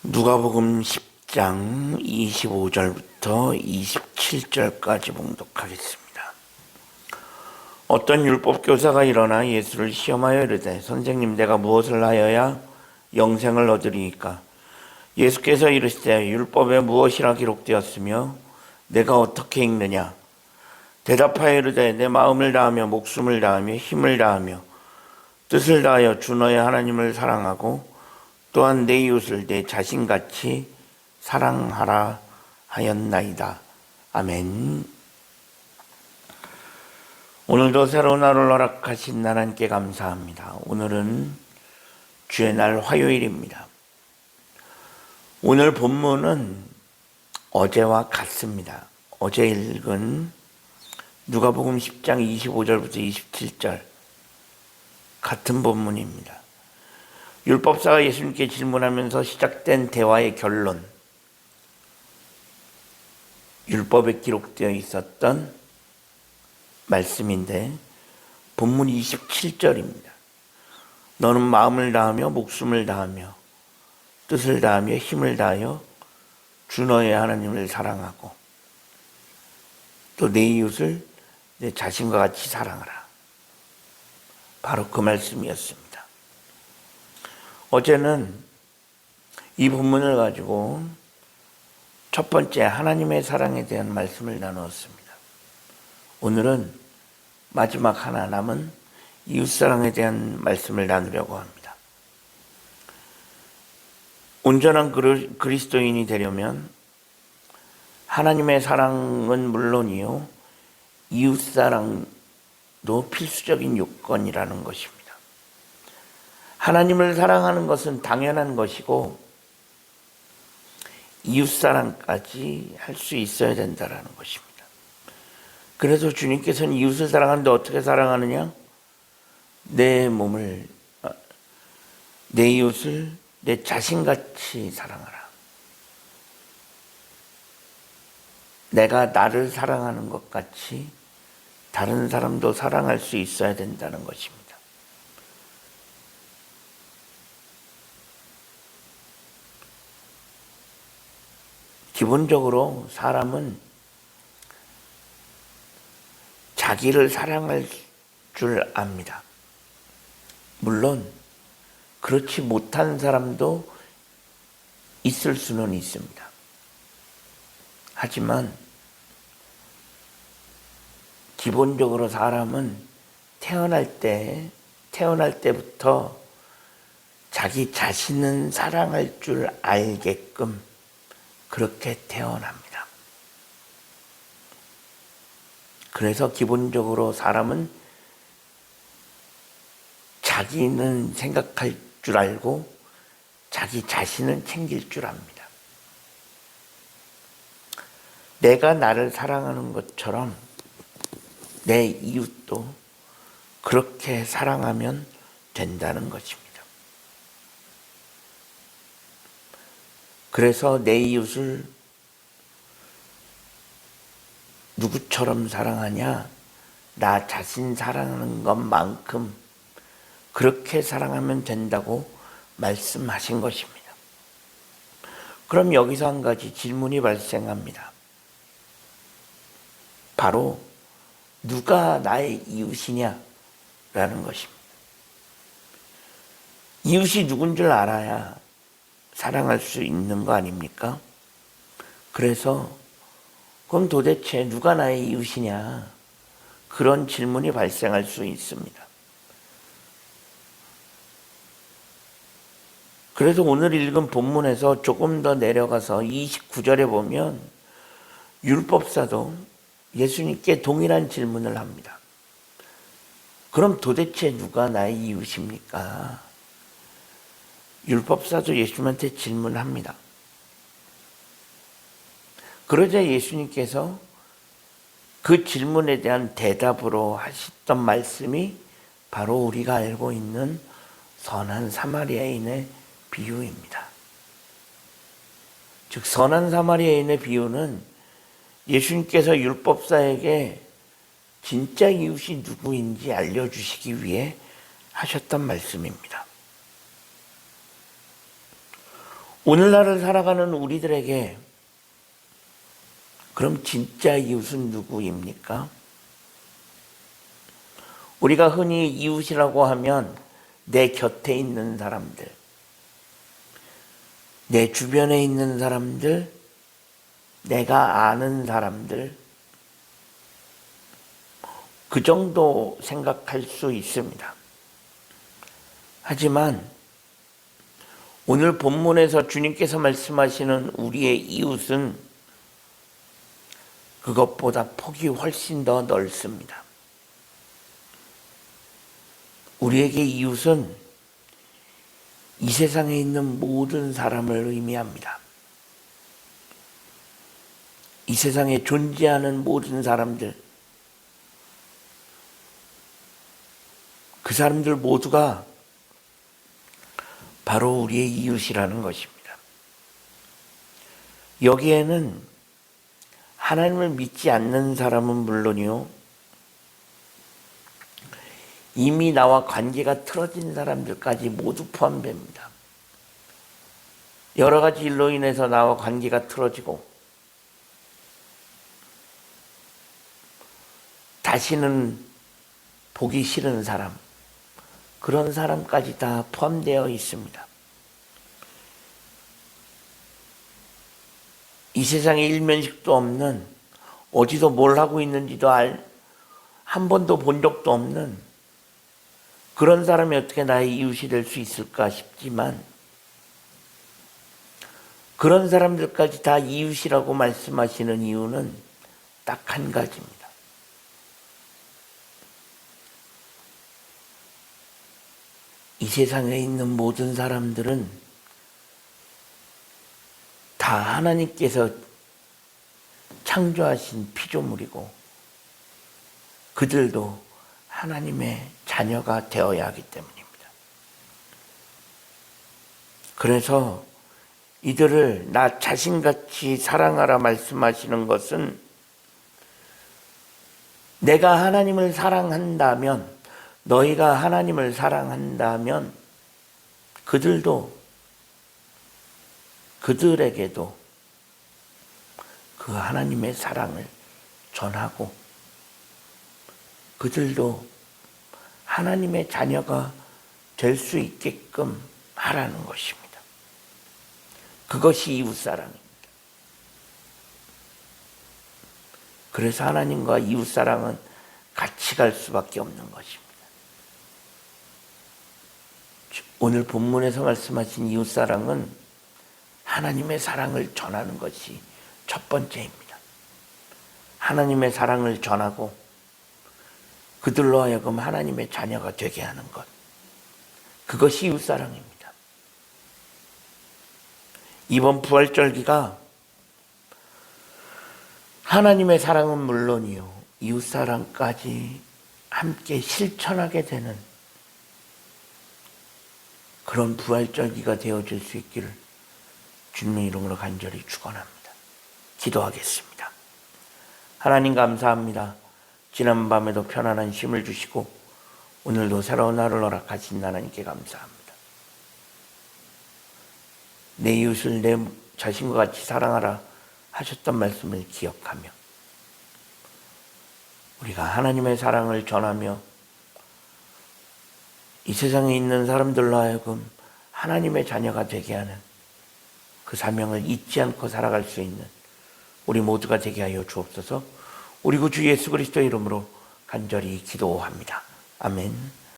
누가복음 10장 25절부터 27절까지 봉독하겠습니다. 어떤 율법교사가 일어나 예수를 시험하여 이르되 선생님, 내가 무엇을 하여야 영생을 얻으리이까? 예수께서 이르시되 율법에 무엇이라 기록되었으며 내가 어떻게 읽느냐? 대답하여 이르되 내 마음을 다하며 목숨을 다하며 힘을 다하며 뜻을 다하여 주 너의 하나님을 사랑하고 또한 내 이웃을 내 자신같이 사랑하라 하였나이다. 아멘. 오늘도 새로운 하루를 허락하신 하나님께 감사합니다. 오늘은 주의 날 화요일입니다. 오늘 본문은 어제와 같습니다. 어제 읽은 누가복음 10장 25절부터 27절 같은 본문입니다. 율법사가 예수님께 질문하면서 시작된 대화의 결론, 율법에 기록되어 있었던 말씀인데 본문 27절입니다. 너는 마음을 다하며 목숨을 다하며 뜻을 다하며 힘을 다하여 주 너의 하나님을 사랑하고 또 내 이웃을 내 자신과 같이 사랑하라. 바로 그 말씀이었습니다. 어제는 이 본문을 가지고 첫 번째 하나님의 사랑에 대한 말씀을 나누었습니다. 오늘은 마지막 하나 남은 이웃사랑에 대한 말씀을 나누려고 합니다. 온전한 그리스도인이 되려면 하나님의 사랑은 물론이요, 이웃사랑도 필수적인 요건이라는 것입니다. 하나님을 사랑하는 것은 당연한 것이고 이웃사랑까지 할 수 있어야 된다는 것입니다. 그래서 주님께서는 이웃을 사랑하는데 어떻게 사랑하느냐? 내 이웃을 내 자신같이 사랑하라. 내가 나를 사랑하는 것 같이 다른 사람도 사랑할 수 있어야 된다는 것입니다. 기본적으로 사람은 자기를 사랑할 줄 압니다. 물론 그렇지 못한 사람도 있을 수는 있습니다. 하지만 기본적으로 사람은 태어날 때부터 자기 자신은 사랑할 줄 알게끔 그렇게 태어납니다. 그래서 기본적으로 사람은 자기는 생각할 줄 알고 자기 자신은 챙길 줄 압니다. 내가 나를 사랑하는 것처럼 내 이웃도 그렇게 사랑하면 된다는 것입니다. 그래서 내 이웃을 누구처럼 사랑하냐? 나 자신 사랑하는 것만큼 그렇게 사랑하면 된다고 말씀하신 것입니다. 그럼 여기서 한 가지 질문이 발생합니다. 바로 누가 나의 이웃이냐라는 것입니다. 이웃이 누군 줄 알아야 사랑할 수 있는 거 아닙니까? 그래서 그럼 도대체 누가 나의 이웃이냐? 그런 질문이 발생할 수 있습니다. 그래서 오늘 읽은 본문에서 조금 더 내려가서 29절에 보면 율법사도 예수님께 동일한 질문을 합니다. 그럼 도대체 누가 나의 이웃입니까? 율법사도 예수님한테 질문합니다. 그러자 예수님께서 그 질문에 대한 대답으로 하셨던 말씀이 바로 우리가 알고 있는 선한 사마리아인의 비유입니다. 즉 선한 사마리아인의 비유는 예수님께서 율법사에게 진짜 이웃이 누구인지 알려주시기 위해 하셨던 말씀입니다. 오늘날을 살아가는 우리들에게 그럼 진짜 이웃은 누구입니까? 우리가 흔히 이웃이라고 하면 내 곁에 있는 사람들, 내 주변에 있는 사람들, 내가 아는 사람들, 그 정도 생각할 수 있습니다. 하지만 오늘 본문에서 주님께서 말씀하시는 우리의 이웃은 그것보다 폭이 훨씬 더 넓습니다. 우리에게 이웃은 이 세상에 있는 모든 사람을 의미합니다. 이 세상에 존재하는 모든 사람들, 그 사람들 모두가 바로 우리의 이웃이라는 것입니다. 여기에는 하나님을 믿지 않는 사람은 물론이요, 이미 나와 관계가 틀어진 사람들까지 모두 포함됩니다. 여러 가지 일로 인해서 나와 관계가 틀어지고 다시는 보기 싫은 사람, 그런 사람까지 다 포함되어 있습니다. 이 세상에 일면식도 없는, 어디서 뭘 하고 있는지도 한 번도 본 적도 없는 그런 사람이 어떻게 나의 이웃이 될 수 있을까 싶지만, 그런 사람들까지 다 이웃이라고 말씀하시는 이유는 딱 한 가지입니다. 이 세상에 있는 모든 사람들은 다 하나님께서 창조하신 피조물이고 그들도 하나님의 자녀가 되어야 하기 때문입니다. 그래서 이들을 나 자신같이 사랑하라 말씀하시는 것은, 내가 하나님을 사랑한다면, 너희가 하나님을 사랑한다면 그들에게도 그 하나님의 사랑을 전하고 그들도 하나님의 자녀가 될 수 있게끔 하라는 것입니다. 그것이 이웃사랑입니다. 그래서 하나님과 이웃사랑은 같이 갈 수밖에 없는 것입니다. 오늘 본문에서 말씀하신 이웃사랑은 하나님의 사랑을 전하는 것이 첫 번째입니다. 하나님의 사랑을 전하고 그들로 하여금 하나님의 자녀가 되게 하는 것, 그것이 이웃사랑입니다. 이번 부활절기가 하나님의 사랑은 물론이요, 이웃사랑까지 함께 실천하게 되는 그런 부활절기가 되어질 수 있기를 주님의 이름으로 간절히 축원합니다. 기도하겠습니다. 하나님 감사합니다. 지난 밤에도 편안한 쉼을 주시고 오늘도 새로운 하루를 허락하신 하나님께 감사합니다. 내 이웃을 내 자신과 같이 사랑하라 하셨던 말씀을 기억하며 우리가 하나님의 사랑을 전하며 이 세상에 있는 사람들로 하여금 하나님의 자녀가 되게 하는 그 사명을 잊지 않고 살아갈 수 있는 우리 모두가 되게 하여 주옵소서. 우리 구 주 예수 그리스도의 이름으로 간절히 기도합니다. 아멘.